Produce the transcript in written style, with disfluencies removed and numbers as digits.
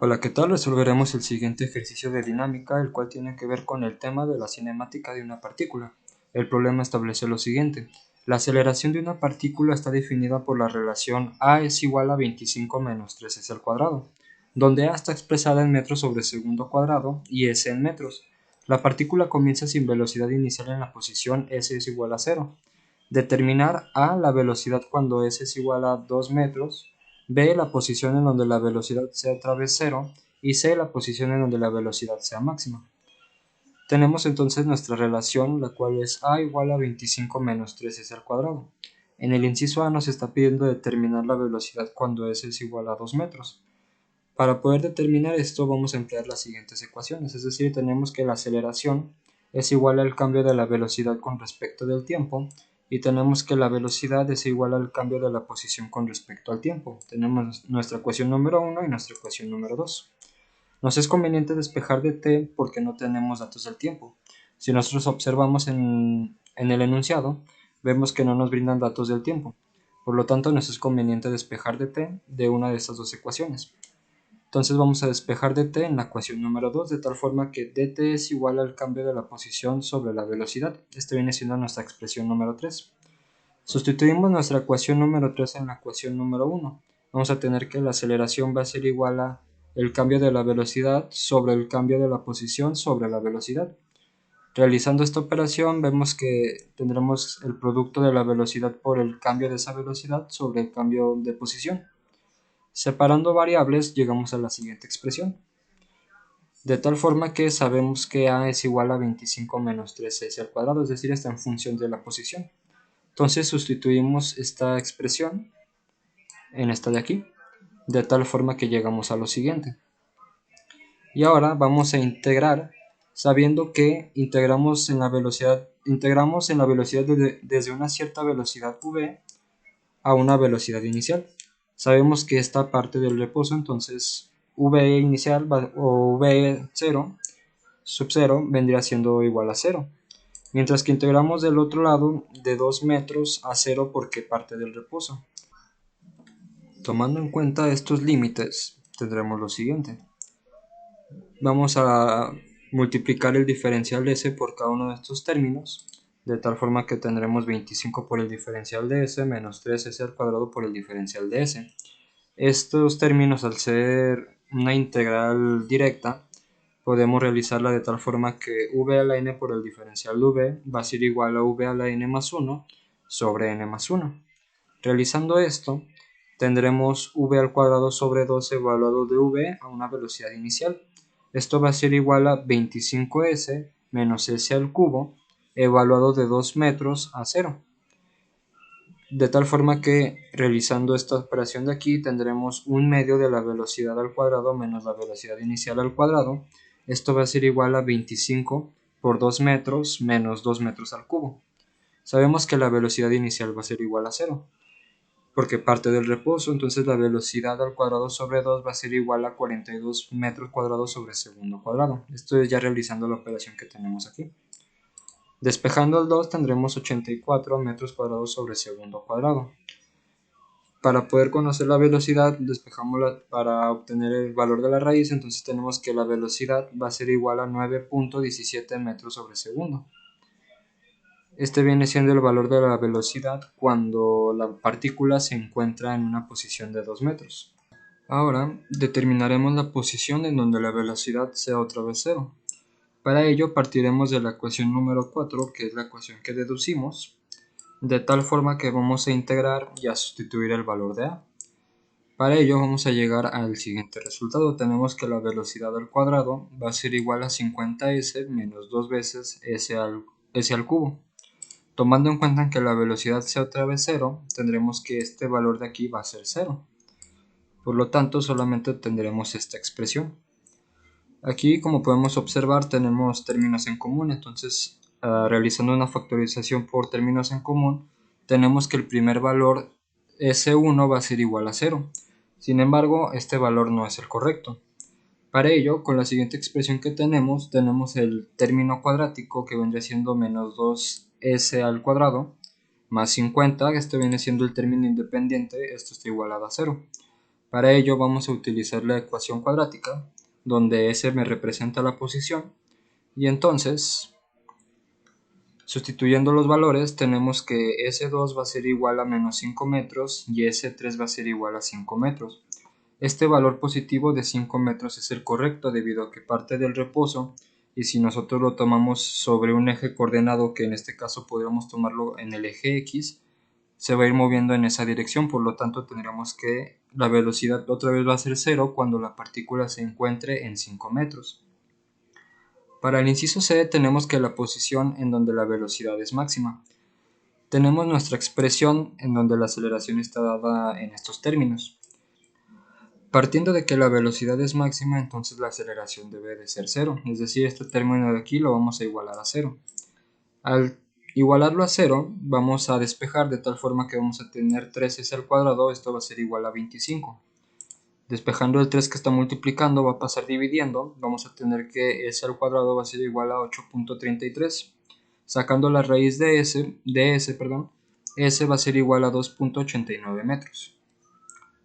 Hola, ¿qué tal? Resolveremos el siguiente ejercicio de dinámica, el cual tiene que ver con el tema de la cinemática de una partícula. El problema establece lo siguiente. La aceleración de una partícula está definida por la relación a es igual a 25 menos 3s al cuadrado, donde a está expresada en metros sobre segundo cuadrado y s en metros. La partícula comienza sin velocidad inicial en la posición s es igual a 0. Determinar a la velocidad cuando s es igual a 2 metros, b la posición en donde la velocidad sea otra vez 0 y c la posición en donde la velocidad sea máxima. Tenemos entonces nuestra relación, la cual es a igual a 25 menos 3s al cuadrado. En el inciso a nos está pidiendo determinar la velocidad cuando s es igual a 2 metros. Para poder determinar esto vamos a emplear las siguientes ecuaciones, es decir, tenemos que la aceleración es igual al cambio de la velocidad con respecto del tiempo y tenemos que la velocidad es igual al cambio de la posición con respecto al tiempo. Tenemos nuestra ecuación número 1 y nuestra ecuación número 2. Nos es conveniente despejar de t porque no tenemos datos del tiempo. Si nosotros observamos en el enunciado, vemos que no nos brindan datos del tiempo. Por lo tanto, nos es conveniente despejar de t de una de estas dos ecuaciones. Entonces vamos a despejar dt en la ecuación número 2 de tal forma que dt es igual al cambio de la posición sobre la velocidad. Este viene siendo nuestra expresión número 3. Sustituimos nuestra ecuación número 3 en la ecuación número 1. Vamos a tener que la aceleración va a ser igual a el cambio de la velocidad sobre el cambio de la posición sobre la velocidad. Realizando esta operación vemos que tendremos el producto de la velocidad por el cambio de esa velocidad sobre el cambio de posición. Separando variables llegamos a la siguiente expresión. De tal forma que sabemos que a es igual a 25 menos 3s al cuadrado, es decir, está en función de la posición. Entonces sustituimos esta expresión en esta de aquí, de tal forma que llegamos a lo siguiente. Y ahora vamos a integrar, sabiendo que integramos en la velocidad desde una cierta velocidad v a una velocidad inicial. Sabemos que esta parte del reposo, entonces v inicial o v0 sub 0 vendría siendo igual a 0. Mientras que integramos del otro lado de 2 metros a 0 porque parte del reposo. Tomando en cuenta estos límites, tendremos lo siguiente. Vamos a multiplicar el diferencial de s por cada uno de estos términos, de tal forma que tendremos 25 por el diferencial de s menos 3s al cuadrado por el diferencial de s. Estos términos, al ser una integral directa, podemos realizarla de tal forma que v a la n por el diferencial de v va a ser igual a v a la n más 1 sobre n más 1. Realizando esto, tendremos v al cuadrado sobre 2 evaluado de v a una velocidad inicial. Esto va a ser igual a 25s menos s al cubo evaluado de 2 metros a 0. De tal forma que realizando esta operación de aquí tendremos un medio de la velocidad al cuadrado menos la velocidad inicial al cuadrado. Esto va a ser igual a 25 por 2 metros menos 2 metros al cubo. Sabemos que la velocidad inicial va a ser igual a 0 porque parte del reposo, entonces la velocidad al cuadrado sobre 2 va a ser igual a 42 metros cuadrados sobre segundo cuadrado. Esto es ya realizando la operación que tenemos aquí. Despejando el 2 tendremos 84 metros cuadrados sobre segundo cuadrado. Para poder conocer la velocidad, despejamos para obtener el valor de la raíz, entonces tenemos que la velocidad va a ser igual a 9.17 metros sobre segundo. Este viene siendo el valor de la velocidad cuando la partícula se encuentra en una posición de 2 metros. Ahora determinaremos la posición en donde la velocidad sea otra vez 0. Para ello partiremos de la ecuación número 4, que es la ecuación que deducimos, de tal forma que vamos a integrar y a sustituir el valor de a. Para ello vamos a llegar al siguiente resultado. Tenemos que la velocidad al cuadrado va a ser igual a 50s menos 2 veces s al cubo. Tomando en cuenta que la velocidad sea otra vez 0, tendremos que este valor de aquí va a ser 0. Por lo tanto, solamente tendremos esta expresión. Aquí, como podemos observar, tenemos términos en común, entonces realizando una factorización por términos en común, tenemos que el primer valor S1 va a ser igual a 0. Sin embargo, este valor no es el correcto. Para ello, con la siguiente expresión que tenemos el término cuadrático que vendría siendo menos 2s al cuadrado más 50, este viene siendo el término independiente, esto está igualado a 0. Para ello vamos a utilizar la ecuación cuadrática, donde S me representa la posición, y entonces, sustituyendo los valores, tenemos que S2 va a ser igual a menos 5 metros y S3 va a ser igual a 5 metros. Este valor positivo de 5 metros es el correcto debido a que parte del reposo, y si nosotros lo tomamos sobre un eje coordenado, que en este caso podríamos tomarlo en el eje X, se va a ir moviendo en esa dirección, por lo tanto tendríamos que la velocidad otra vez va a ser 0 cuando la partícula se encuentre en 5 metros. Para el inciso C tenemos que la posición en donde la velocidad es máxima. Tenemos nuestra expresión en donde la aceleración está dada en estos términos. Partiendo de que la velocidad es máxima, entonces la aceleración debe de ser 0, es decir, este término de aquí lo vamos a igualar a 0. Al igualarlo a 0, vamos a despejar de tal forma que vamos a tener 3s al cuadrado, esto va a ser igual a 25. Despejando el 3 que está multiplicando va a pasar dividiendo, vamos a tener que s al cuadrado va a ser igual a 8.33. Sacando la raíz de s, s va a ser igual a 2.89 metros.